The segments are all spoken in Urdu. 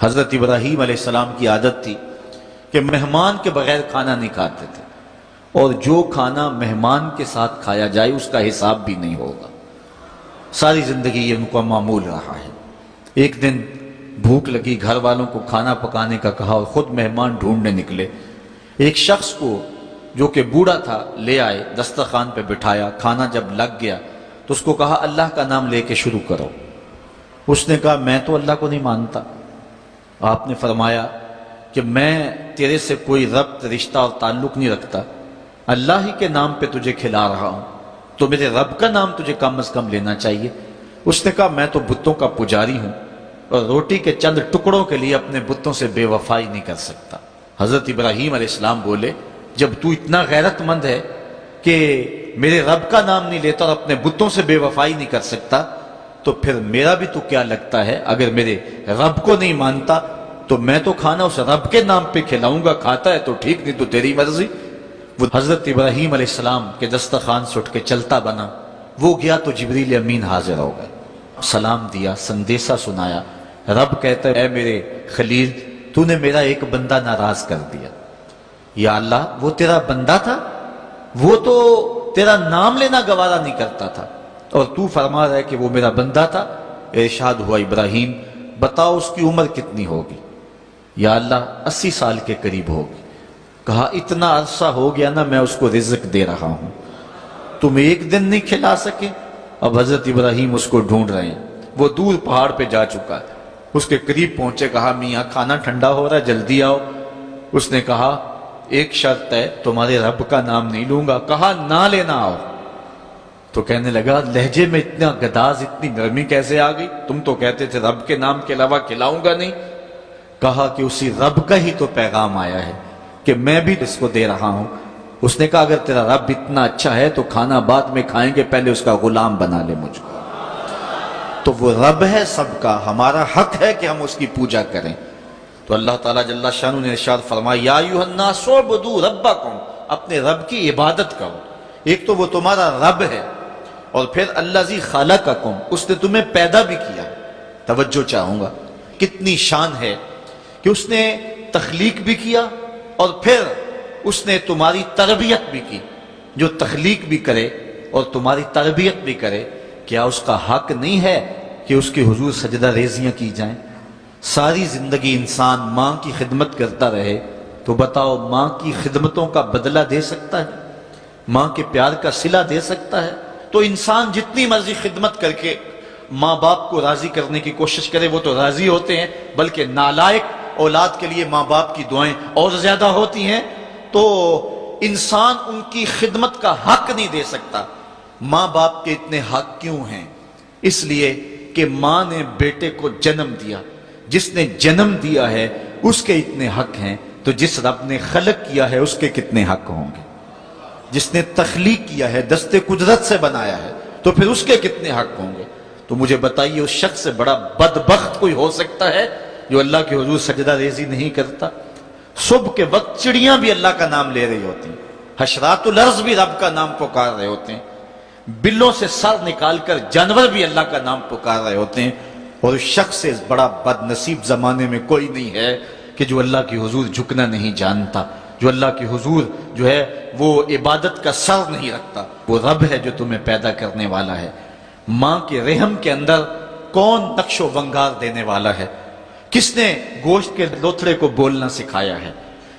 حضرت ابراہیم علیہ السلام کی عادت تھی کہ مہمان کے بغیر کھانا نہیں کھاتے تھے، اور جو کھانا مہمان کے ساتھ کھایا جائے اس کا حساب بھی نہیں ہوگا۔ ساری زندگی یہ ان کو معمول رہا ہے۔ ایک دن بھوک لگی، گھر والوں کو کھانا پکانے کا کہا اور خود مہمان ڈھونڈنے نکلے۔ ایک شخص کو جو کہ بوڑھا تھا لے آئے، دسترخوان پہ بٹھایا، کھانا جب لگ گیا تو اس کو کہا اللہ کا نام لے کے شروع کرو۔ اس نے کہا میں تو اللہ کو نہیں مانتا۔ آپ نے فرمایا کہ میں تیرے سے کوئی ربط، رشتہ اور تعلق نہیں رکھتا، اللہ ہی کے نام پہ تجھے کھلا رہا ہوں، تو میرے رب کا نام تجھے کم از کم لینا چاہیے۔ اس نے کہا میں تو بتوں کا پجاری ہوں اور روٹی کے چند ٹکڑوں کے لیے اپنے بتوں سے بے وفائی نہیں کر سکتا۔ حضرت ابراہیم علیہ السلام بولے جب تو اتنا غیرت مند ہے کہ میرے رب کا نام نہیں لیتا اور اپنے بتوں سے بے وفائی نہیں کر سکتا، تو پھر میرا بھی تو کیا لگتا ہے، اگر میرے رب کو نہیں مانتا تو میں تو کھانا اس رب کے نام پہ کھلاؤں گا، کھاتا ہے تو ٹھیک، نہیں تو تیری مرضی۔ وہ حضرت ابراہیم علیہ السلام کے دسترخوان سے اٹھ کے چلتا بنا، وہ گیا تو جبریل امین حاضر ہو گئے، سلام دیا، سندیسہ سنایا۔ رب کہتا ہے اے میرے خلیل، تو نے میرا ایک بندہ ناراض کر دیا۔ یا اللہ، وہ تیرا بندہ تھا، وہ تو تیرا نام لینا گوارا نہیں کرتا تھا، اور تو فرما رہا ہے کہ وہ میرا بندہ تھا۔ ارشاد ہوا ابراہیم بتاؤ اس کی عمر کتنی ہوگی؟ یا اللہ 80 سال کے قریب ہوگی۔ کہا اتنا عرصہ ہو گیا نا میں اس کو رزق دے رہا ہوں، تم ایک دن نہیں کھلا سکے؟ اب حضرت ابراہیم اس کو ڈھونڈ رہے ہیں، وہ دور پہاڑ پہ جا چکا ہے، اس کے قریب پہنچے، کہا میاں کھانا ٹھنڈا ہو رہا ہے جلدی آؤ۔ اس نے کہا ایک شرط ہے، تمہارے رب کا نام نہیں لوں گا۔ کہا نہ لینا آؤ۔ تو کہنے لگا لہجے میں اتنا گداز، اتنی نرمی کیسے آ گئی؟ تم تو کہتے تھے رب کے نام کے علاوہ کھلاؤں گا نہیں۔ کہا کہ اسی رب کا ہی تو پیغام آیا ہے کہ میں بھی اس کو دے رہا ہوں۔ اس نے کہا اگر تیرا رب اتنا اچھا ہے تو کھانا بعد میں کھائیں گے، پہلے اس کا غلام بنا لے مجھ کو۔ تو وہ رب ہے سب کا، ہمارا حق ہے کہ ہم اس کی پوجا کریں۔ تو اللہ تعالیٰ جل شانہ نے ارشاد فرمایا یا ایھا الناس اعبدوا ربکم، اپنے رب کی عبادت کرو۔ ایک تو وہ تمہارا رب ہے، اور پھر الذی خلقکم، اس نے تمہیں پیدا بھی کیا۔ توجہ چاہوں گا کتنی شان ہے کہ اس نے تخلیق بھی کیا اور پھر اس نے تمہاری تربیت بھی کی۔ جو تخلیق بھی کرے اور تمہاری تربیت بھی کرے، کیا اس کا حق نہیں ہے کہ اس کے حضور سجدہ ریزیاں کی جائیں؟ ساری زندگی انسان ماں کی خدمت کرتا رہے تو بتاؤ ماں کی خدمتوں کا بدلہ دے سکتا ہے؟ ماں کے پیار کا صلہ دے سکتا ہے؟ تو انسان جتنی مرضی خدمت کر کے ماں باپ کو راضی کرنے کی کوشش کرے وہ تو راضی ہوتے ہیں، بلکہ نالائق اولاد کے لیے ماں باپ کی دعائیں اور زیادہ ہوتی ہیں۔ تو انسان ان کی خدمت کا حق نہیں دے سکتا۔ ماں باپ کے اتنے حق کیوں ہیں؟ اس لیے کہ ماں نے بیٹے کو جنم دیا، جس نے جنم دیا ہے اس کے اتنے حق ہیں، تو جس رب نے خلق کیا ہے اس کے کتنے حق ہوں گے؟ جس نے تخلیق کیا ہے، دستے قدرت سے بنایا ہے، تو پھر اس کے کتنے حق ہوں گے؟ تو مجھے بتائیے اس شخص سے بڑا بدبخت کوئی ہو سکتا ہے جو اللہ کے حضور سجدہ ریزی نہیں کرتا؟ صبح کے وقت چڑیاں بھی اللہ کا نام لے رہی ہوتی ہیں، حشرات الارض بھی رب کا نام پکار رہے ہوتے ہیں، بلوں سے سر نکال کر جانور بھی اللہ کا نام پکار رہے ہوتے ہیں، اور اس شخص سے بڑا بد نصیب زمانے میں کوئی نہیں ہے کہ جو اللہ کی حضور جھکنا نہیں جانتا، جو اللہ کی حضور جو ہے وہ عبادت کا سر نہیں رکھتا۔ وہ رب ہے جو تمہیں پیدا کرنے والا ہے۔ ماں کے رحم کے اندر کون نقش و ونگار دینے والا ہے؟ کس نے گوشت کے لوتھڑے کو بولنا سکھایا ہے؟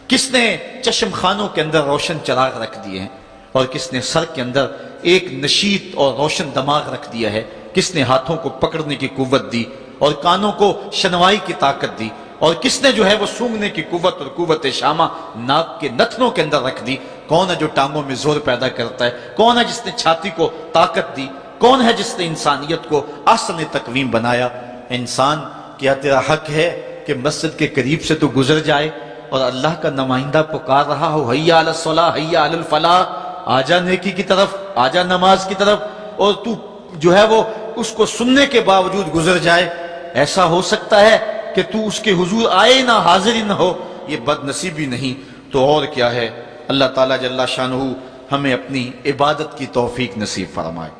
کس نے چشم خانوں کے اندر روشن چراغ رکھ دیے ہیں؟ اور کس نے سر کے اندر ایک نشیط اور روشن دماغ رکھ دیا ہے؟ کس نے ہاتھوں کو پکڑنے کی قوت دی اور کانوں کو شنوائی کی طاقت دی؟ اور کس نے جو ہے وہ سونگھنے کی قوت اور قوت شامہ ناک کے نتنوں کے اندر رکھ دی؟ کون ہے جو ٹانگوں میں زور پیدا کرتا ہے؟ کون ہے جس نے چھاتی کو طاقت دی؟ کون ہے جس نے انسانیت کو احسن تقویم بنایا؟ انسان، کیا تیرا حق ہے کہ مسجد کے قریب سے تو گزر جائے اور اللہ کا نمائندہ پکار رہا ہو حی علی الصلاۃ حی علی الفلاح، آجا نیکی کی طرف، آجا نماز کی طرف، اور تو جو ہے وہ اس کو سننے کے باوجود گزر جائے؟ ایسا ہو سکتا ہے کہ تو اس کے حضور آئے نہ، حاضر ہی نہ ہو؟ یہ بد نصیبی نہیں تو اور کیا ہے؟ اللہ تعالیٰ جل شانہ ہمیں اپنی عبادت کی توفیق نصیب فرمائے۔